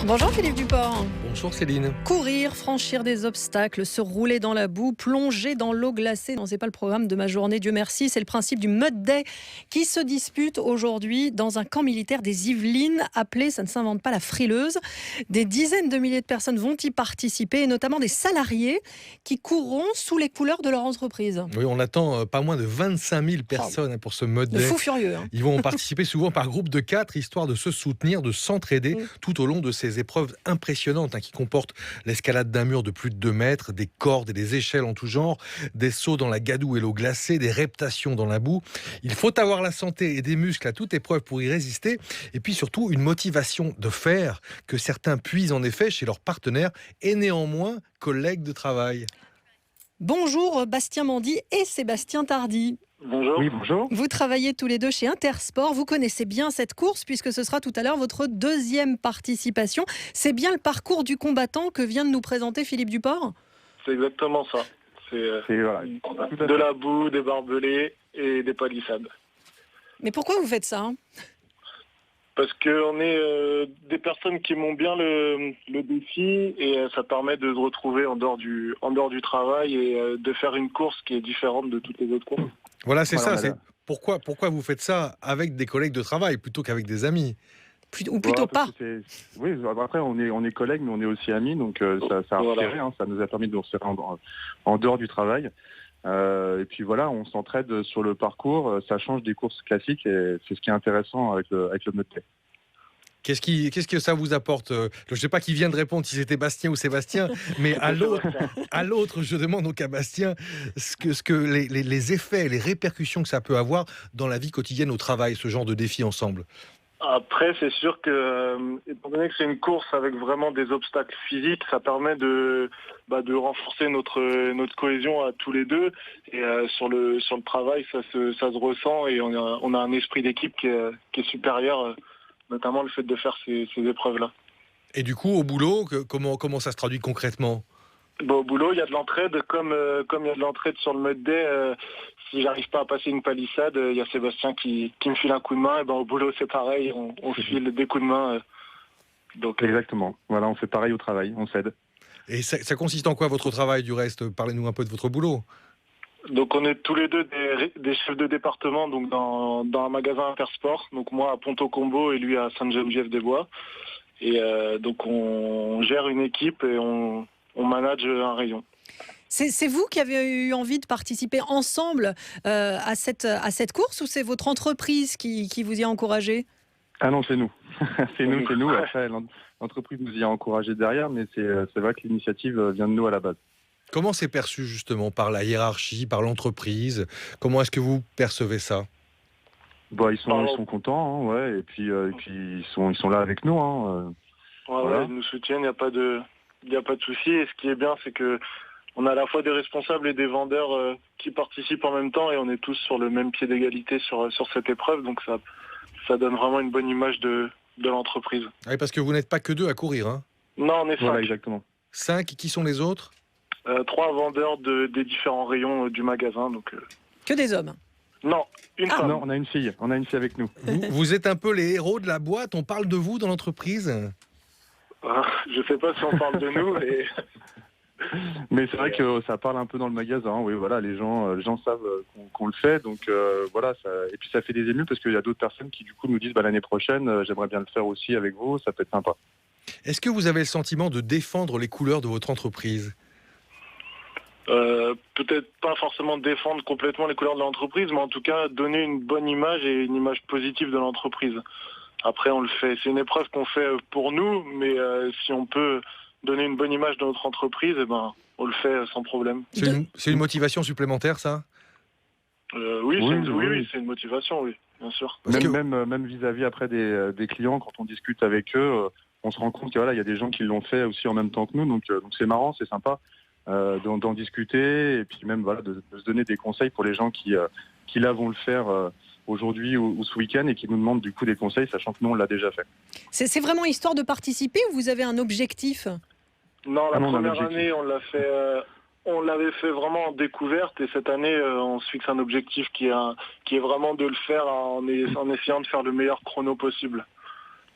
Bonjour Philippe Duport. Bonjour Céline. Courir, franchir des obstacles, se rouler dans la boue, plonger dans l'eau glacée. Non, c'est pas le programme de ma journée, Dieu merci. C'est le principe du Mud Day qui se dispute aujourd'hui dans un camp militaire des Yvelines, appelé, ça ne s'invente pas, la Frileuse. Des dizaines de milliers de personnes vont y participer, et notamment des salariés qui courront sous les couleurs de leur entreprise. Oui, on attend pas moins de 25 000 personnes pour ce Mud De Day. fous furieux. Ils vont participer souvent par groupe de 4, histoire de se soutenir, de s'entraider tout au long de ces épreuves impressionnantes qui comportent l'escalade d'un mur de plus de 2 mètres, des cordes et des échelles en tout genre, des sauts dans la gadoue et l'eau glacée, des reptations dans la boue. Il faut avoir la santé et des muscles à toute épreuve pour y résister, et puis surtout une motivation de fer que certains puisent en effet chez leurs partenaires et néanmoins collègues de travail. Bonjour Bastien Mandy et Sébastien Tardy. Bonjour. Oui, bonjour. Vous travaillez tous les deux chez Intersport. Vous connaissez bien cette course puisque ce sera tout à l'heure votre deuxième participation. C'est bien le parcours du combattant que vient de nous présenter Philippe Duport ? C'est exactement ça. C'est Voilà, de la boue, des barbelés et des palissades. Mais pourquoi vous faites ça ? Parce qu'on est des personnes qui aiment bien le défi et ça permet de se retrouver en dehors du travail et de faire une course qui est différente de toutes les autres courses. Voilà, c'est Voilà, ça. C'est pourquoi vous faites ça avec des collègues de travail plutôt qu'avec des amis. Ou plutôt pas. Oui, après on est collègues, mais on est aussi amis, donc ça a Voilà. resserré, ça nous a permis de nous resserrer en dehors du travail. Et puis voilà, on s'entraide sur le parcours, ça change des courses classiques et c'est ce qui est intéressant avec le Mud Day. Qu'est-ce que ça vous apporte ? Je ne sais pas qui vient de répondre, si c'était Bastien ou Sébastien, mais à l'autre, je demande donc à Bastien ce que les effets, les répercussions que ça peut avoir dans la vie quotidienne au travail, ce genre de défi ensemble. Après, c'est sûr que, étant donné que c'est une course avec vraiment des obstacles physiques, ça permet de renforcer notre cohésion à tous les deux. Et sur le travail, ça se ressent et on a un esprit d'équipe qui est supérieur, notamment le fait de faire ces épreuves-là. Et du coup, au boulot, comment ça se traduit concrètement ? Bon, au boulot, il y a de l'entraide, comme il y a de l'entraide sur le Mud Day. Si j'arrive pas à passer une palissade, il y a Sébastien qui me file un coup de main. Et au boulot, c'est pareil, on se file des coups de main. Exactement. Voilà, on fait pareil au travail, on s'aide. Et ça consiste en quoi votre travail du reste ? Parlez-nous un peu de votre boulot. Donc on est tous les deux des chefs de département donc dans un magasin Intersport. Donc moi à Ponto-Combo et lui à Sainte-Geneviève-des-Bois. Et donc on gère une équipe et on manage un rayon. C'est vous qui avez eu envie de participer ensemble à cette course ou c'est votre entreprise qui vous y a encouragé ? Ah non, c'est nous. c'est nous. Après, l'entreprise nous y a encouragé derrière, mais c'est vrai que l'initiative vient de nous à la base. Comment c'est perçu justement par la hiérarchie, par l'entreprise ? Comment est-ce que vous percevez ça ? Ils sont contents, ouais, et puis ils sont là avec nous. Voilà. Ils nous soutiennent, il n'y a pas de souci. Et ce qui est bien, c'est que on a à la fois des responsables et des vendeurs qui participent en même temps et on est tous sur le même pied d'égalité sur cette épreuve. Donc ça donne vraiment une bonne image de l'entreprise. Oui, parce que vous n'êtes pas que 2 à courir. Hein. Non, on est 5. Voilà, exactement. 5, qui sont les autres ? 3 vendeurs des différents rayons du magasin. Donc, Que des hommes ? Non, une femme. Non, on a une fille avec nous. Vous êtes un peu les héros de la boîte, on parle de vous dans l'entreprise ? Je sais pas si on parle de nous. Mais c'est vrai que ça parle un peu dans le magasin. Oui, voilà, les gens savent qu'on le fait, donc voilà. Et puis ça fait des émus parce qu'il y a d'autres personnes qui du coup nous disent l'année prochaine, j'aimerais bien le faire aussi avec vous, ça peut être sympa. Est-ce que vous avez le sentiment de défendre les couleurs de votre entreprise ? Peut-être pas forcément défendre complètement les couleurs de l'entreprise, mais en tout cas donner une bonne image et une image positive de l'entreprise. Après, on le fait. C'est une épreuve qu'on fait pour nous, mais si on peut donner une bonne image de notre entreprise, on le fait sans problème. C'est une motivation supplémentaire, ça ? Oui, c'est une motivation, oui, bien sûr. Même vis-à-vis après des clients, quand on discute avec eux, on se rend compte qu'il y a des gens qui l'ont fait aussi en même temps que nous, donc c'est marrant, c'est sympa d'en discuter et puis même de se donner des conseils pour les gens qui là vont le faire aujourd'hui ou ce week-end et qui nous demandent du coup des conseils, sachant que nous on l'a déjà fait. C'est vraiment histoire de participer ou vous avez un objectif ? Non, la première année, on l'avait fait vraiment en découverte et cette année, on se fixe un objectif qui est vraiment de le faire en essayant de faire le meilleur chrono possible.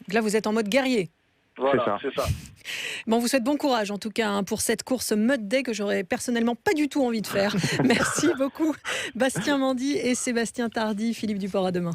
Donc là, vous êtes en mode guerrier. Voilà, c'est ça. Bon, on vous souhaite bon courage en tout cas pour cette course Mud Day que j'aurais personnellement pas du tout envie de faire. Merci beaucoup Bastien Mandy et Sébastien Tardy. Philippe Duport, à demain.